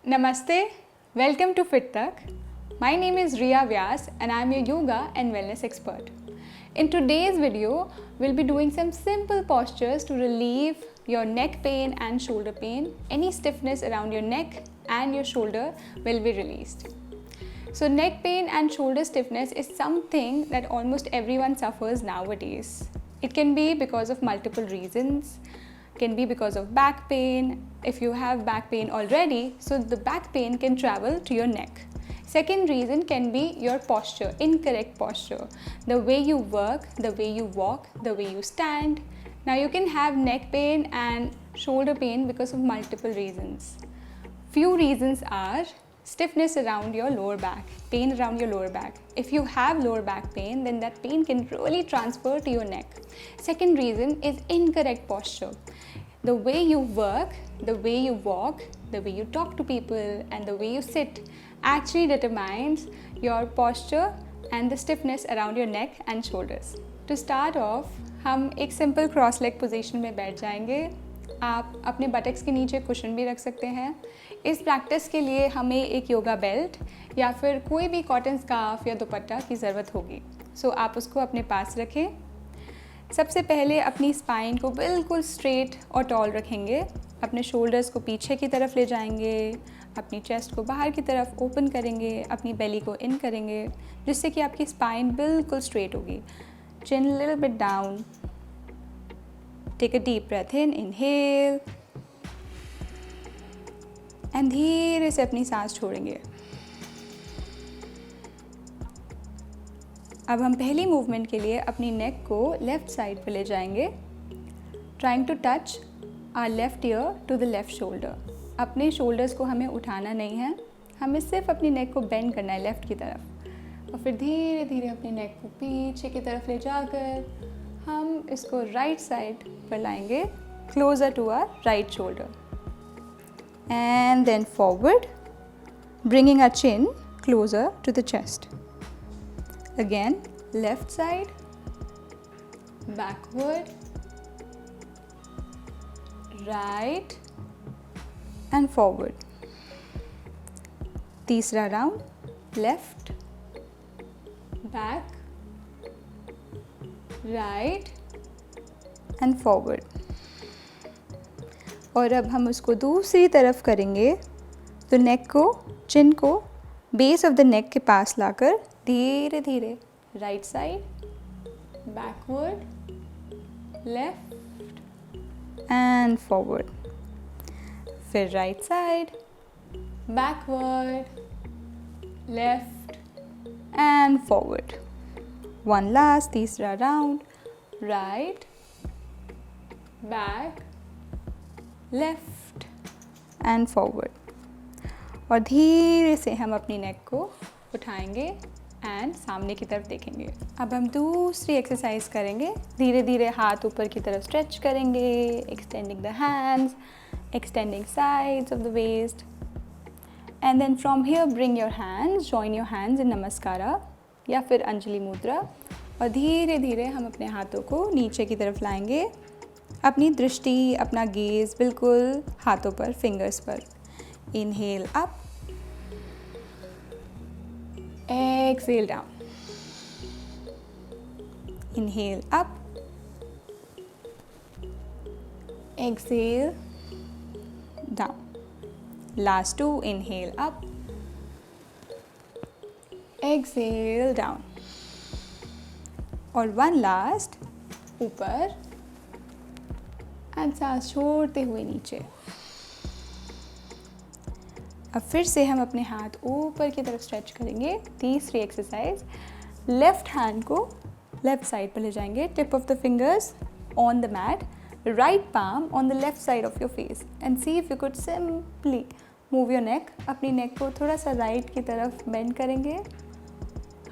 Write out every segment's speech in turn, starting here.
Namaste, welcome to FitTak. My name is Riya Vyas and I am your yoga and wellness expert. In today's video, we'll be doing some simple postures to relieve your neck pain and shoulder pain. Any stiffness around your neck and your shoulder will be released. So neck pain and shoulder stiffness is something that almost everyone suffers nowadays. It can be because of multiple reasons. Can be because of back pain. If you have back pain already, so the back pain can travel to your neck. Second reason can be your posture, incorrect posture. The way you work, the way you walk, the way you stand. Now you can have neck pain and shoulder pain because of multiple reasons. Few reasons are stiffness around your lower back, pain around your lower back. If you have lower back pain, then that pain can really transfer to your neck. Second reason is incorrect posture. The way you work, the way you walk, the way you talk to people and the way you sit actually determines your posture and the stiffness around your neck and shoulders. To start off, हम एक simple cross leg position में बैठ जाएंगे. आप अपने buttocks के नीचे cushion भी रख सकते हैं. इस प्रैक्टिस के लिए हमें एक योगा बेल्ट या फिर कोई भी कॉटन स्कार्फ या दुपट्टा की ज़रूरत होगी. सो आप उसको अपने पास रखें. सबसे पहले अपनी स्पाइन को बिल्कुल स्ट्रेट और टॉल रखेंगे. अपने शोल्डर्स को पीछे की तरफ ले जाएंगे. अपनी चेस्ट को बाहर की तरफ ओपन करेंगे. अपनी बेली को इन करेंगे जिससे कि आपकी स्पाइन बिल्कुल स्ट्रेट होगी. Chin little bit down. Take a deep breath in, inhale and धीरे से अपनी सांस छोड़ेंगे. अब हम पहली मूवमेंट के लिए अपनी नेक को लेफ़्ट साइड पे ले जाएंगे. Trying to touch our left ear to the left shoulder. अपने शोल्डर्स को हमें उठाना नहीं है, हमें सिर्फ अपनी नेक को बेंड करना है लेफ़्ट की तरफ. और फिर धीरे धीरे अपनी नेक को पीछे की तरफ ले जाकर हम इसको राइट साइड पर लाएंगे, closer to our right shoulder. And then forward, bringing our chin closer to the chest. Again, left side, backward, right and forward. तीसरा round, left, back, right and forward. और अब हम उसको दूसरी तरफ करेंगे. तो नेक को, चिन को बेस ऑफ द नेक के पास लाकर धीरे धीरे right side, backward, left and forward. फिर right side, backward, left and forward. One last, तीसरा round, right, back, left and forward. और धीरे से हम अपनी नेक को उठाएंगे एंड सामने की तरफ देखेंगे. अब हम दूसरी एक्सरसाइज करेंगे. धीरे धीरे हाथ ऊपर की तरफ स्ट्रेच करेंगे, extending the hands, extending sides of the waist. And then from here bring your hands, join your hands in namaskara या फिर अंजलि मुद्रा. और धीरे धीरे हम अपने हाथों को नीचे की तरफ लाएंगे. अपनी दृष्टि, अपना गेज बिल्कुल हाथों पर, फिंगर्स पर. Inhale up, exhale down. Inhale up, exhale down. Last two, inhale up, exhale down. और one last, ऊपर एंड सांस छोड़ते हुए नीचे. अब फिर से हम अपने हाथ ऊपर की तरफ स्ट्रेच करेंगे. तीसरी एक्सरसाइज, लेफ्ट हैंड को लेफ्ट साइड पर ले जाएंगे. Tip of the fingers on the mat, right palm on the left side of your face and see if you could simply move your neck. अपनी neck को थोड़ा सा right की तरफ बेंड करेंगे.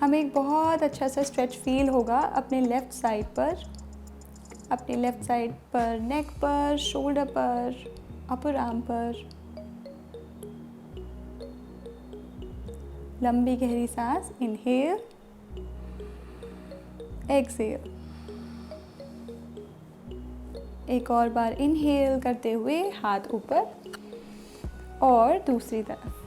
हमें एक बहुत अच्छा सा स्ट्रेच फील होगा अपने लेफ्ट साइड पर, अपने लेफ्ट साइड पर, नेक पर, शोल्डर पर, अपर आर्म पर. लंबी गहरी सांस. Inhale, exhale. एक और बार इनहेल करते हुए हाथ ऊपर, और दूसरी तरफ।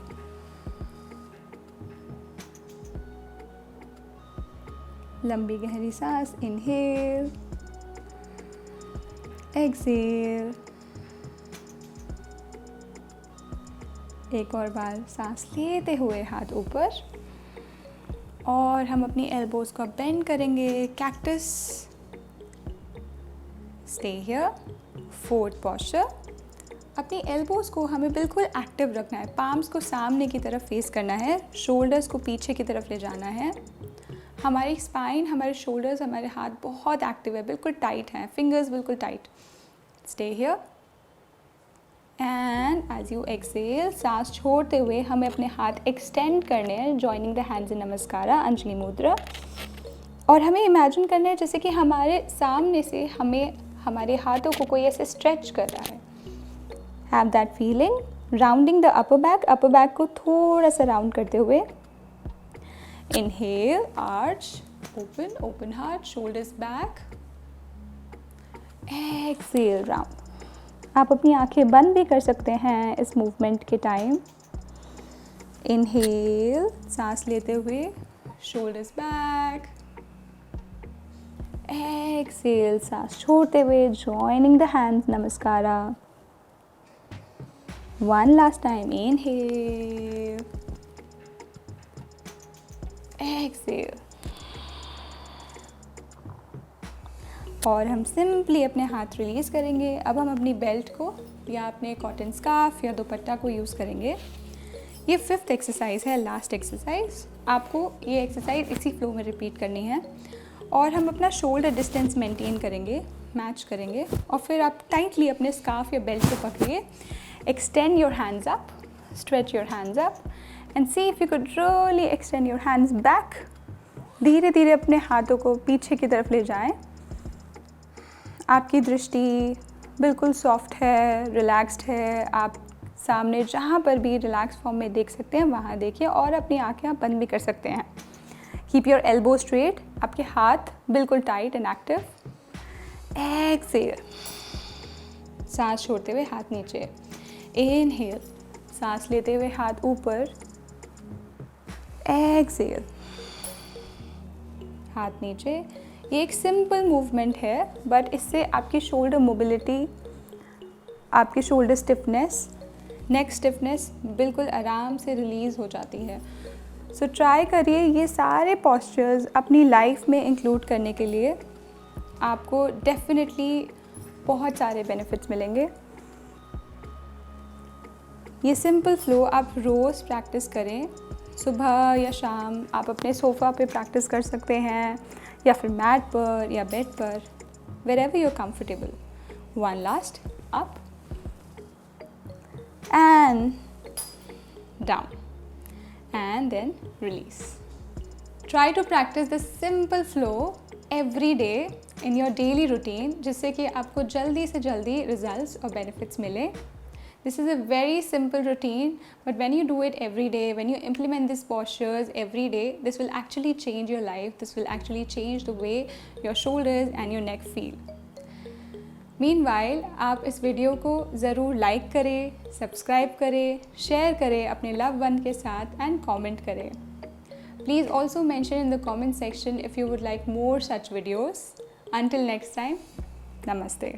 लंबी गहरी सांस, इनहेल, एक्सहेल। एक और बार सांस लेते हुए हाथ ऊपर, और हम अपनी एल्बोज़ को बेंड करेंगे, cactus. Stay here, fourth posture. अपनी एल्बोज़ को हमें बिल्कुल एक्टिव रखना है, पाम्स को सामने की तरफ फेस करना है, शोल्डर्स को पीछे की तरफ ले जाना है। हमारी स्पाइन, हमारे शोल्डर्स, हमारे हाथ बहुत एक्टिव है, बिल्कुल टाइट हैं, फिंगर्स बिल्कुल tight. Stay here and as you exhale, सांस छोड़ते हुए हमें अपने हाथ एक्सटेंड करने हैं, joining the hands in namaskara, anjali mudra. और हमें इमेजिन करना है जैसे कि हमारे सामने से हमें हमारे हाथों को कोई ऐसे स्ट्रेच कर रहा है। Have that feeling, rounding the upper back को थोड़ा सा राउंड करते हुए। Inhale, arch, open heart, shoulders back. Exhale, round. आप अपनी आंखें बंद भी कर सकते हैं इस मूवमेंट के टाइम। Inhale, सांस लेते हुए, shoulders back. Exhale, सांस छोड़ते हुए, joining the hands, namaskara. One last time, inhale. Exhale. और हम सिंपली अपने हाथ रिलीज़ करेंगे। अब हम अपनी बेल्ट को या अपने कॉटन स्कार्फ या दुपट्टा को यूज़ करेंगे। ये 5th एक्सरसाइज है, लास्ट एक्सरसाइज। आपको ये एक्सरसाइज इसी फ्लो में रिपीट करनी है। और हम अपना शोल्डर डिस्टेंस मेंटेन करेंगे, मैच करेंगे। और फिर आप टाइटली अपने स्कार्फ या बेल्ट को पकड़िए, extend your hands up, stretch your hands up and see if you could really extend your hands back. धीरे धीरे अपने हाथों को पीछे की तरफ ले जाएं। आपकी दृष्टि बिल्कुल सॉफ्ट है, रिलैक्स्ड है। आप सामने जहाँ पर भी रिलैक्स फॉर्म में देख सकते हैं वहाँ देखिए, और अपनी आँखें आप बंद भी कर सकते हैं। कीप योर एल्बो स्ट्रेट, आपके हाथ बिल्कुल टाइट एंड एक्टिव। एक्सेल, सांस छोड़ते हुए हाथ नीचे। इनहेल, सांस लेते हुए हाथ ऊपर। एक्सेल, हाथ नीचे। ये एक सिंपल मूवमेंट है, बट इससे आपकी शोल्डर मोबिलिटी, आपकी शोल्डर स्टिफनेस, नेक स्टिफनेस बिल्कुल आराम से रिलीज़ हो जाती है। सो ट्राई करिए ये सारे पॉस्चर्स अपनी लाइफ में इंक्लूड करने के लिए। आपको डेफिनेटली बहुत सारे बेनिफिट्स मिलेंगे। ये सिंपल फ्लो आप रोज़ प्रैक्टिस करें, सुबह या शाम। आप अपने सोफ़ा पे प्रैक्टिस कर सकते हैं, या फिर मैट पर या बेड पर, wherever you're comfortable. One last, up and down, and then release. Try to practice this simple flow every day in your daily routine, जिससे कि आपको जल्दी से जल्दी results और benefits मिले। This is a very simple routine, but when you do it every day, when you implement these postures every day, this will actually change your life. This will actually change the way your shoulders and your neck feel. Meanwhile, आप इस video को ज़रूर like करें, subscribe करें, share करें अपने love one के साथ एंड कमेंट करें। Please also mention in the comment section if you would like more such videos. Until next time, Namaste.